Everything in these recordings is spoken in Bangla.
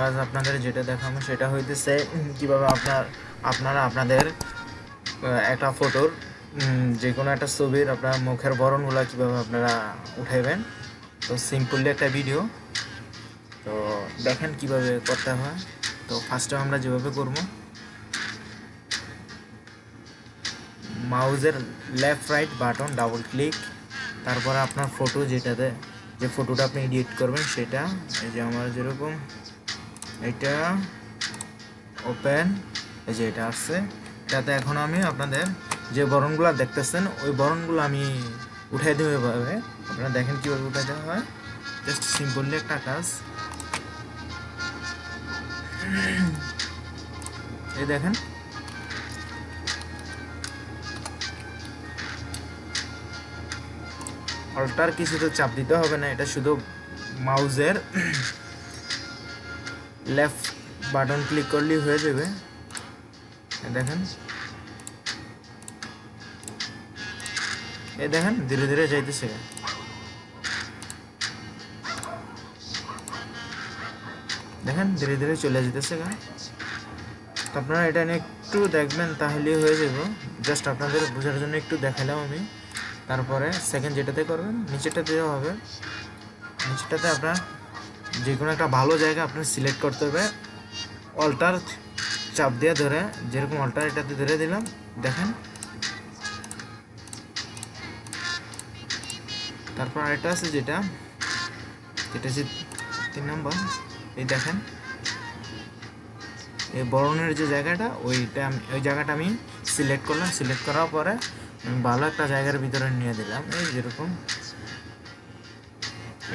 আজ আপনাদের যেটা দেখাবো সেটা হইতেছে কীভাবে আপনারা আপনাদের একটা ফটোর যে কোনো একটা ছবির আপনার মুখের বরণগুলো কীভাবে আপনারা উঠাইবেন। তো সিম্পলি একটা ভিডিও, তো দেখেন কিভাবে করতে হয়। তো ফার্স্টে আমরা যেভাবে করবো, মাউজের left right button double click, তারপরে আপনার ফটো যেটাতে যে ফটোটা আপনি এডিট করবেন সেটা, এই যে আমার যেরকম এটা ওপেন, এই যে এটা আসছে, এটাতে এখন আমি আপনাদের যে বরণগুলো দেখতেছেন ওই বরণগুলো আমি উঠাই দেবো এভাবে। আপনারা দেখেন কীভাবে উঠাই দেওয়া হয়, জাস্ট সিম্পলি একটা কাজ। এই দেখেন অল্টার কিছু তো চাপ দিতে হবে না, এটা শুধু মাউজের লেফট বাটন ক্লিক করলেই হয়ে যাবে। দেখেন এই দেখেন ধীরে ধীরে যাইতেছে, দেখেন ধীরে ধীরে চলে যেতেছে। তো আপনারা এটা নিয়ে একটু দেখবেন তাহলেই হয়ে যাবে। জাস্ট আপনাদের বোঝার জন্য একটু দেখালাম আমি। তারপরে সেকেন্ড যেটাতে করবেন নিচেরটাতে হবে, নিচেরটাতে আপনার যে কোনো একটা ভালো জায়গা আপনার সিলেক্ট করতে হবে, অল্টার চাপ দিয়ে ধরে, যেরকম অল্টার এটাতে ধরে দিলাম, দেখেন। তারপর আরেকটা আছে যেটা হচ্ছে 3 নম্বর, এই দেখেন এই বরণের যে জায়গাটা ওই জায়গাটা আমি সিলেক্ট করলাম। সিলেক্ট করার পরে আমি ভালো একটা জায়গার ভিতরে নিয়ে দিলাম, এই যেরকম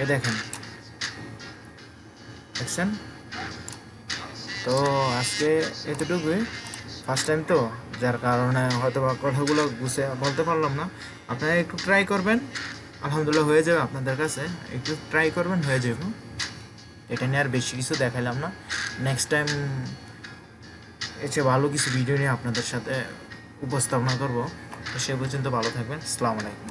এই দেখেন, দেখছেন। তো আজকে এতটুকুই, ফার্স্ট টাইম তো, যার কারণে হয়তো বা কথাগুলো গুছিয়ে বলতে পারলাম না। আপনারা একটু ট্রাই করবেন, আলহামদুলিল্লাহ হয়ে যাবে আপনাদের কাছে। একটু ট্রাই করবেন, হয়ে যাবে। এটা নিয়ে আর বেশি কিছু দেখাইলাম না। নেক্সট টাইম এসে ভালো কিছু ভিডিও নিয়ে আপনাদের সাথে উপস্থাপনা করব। তো সে পর্যন্ত ভালো থাকবেন। আসসালামু আলাইকুম।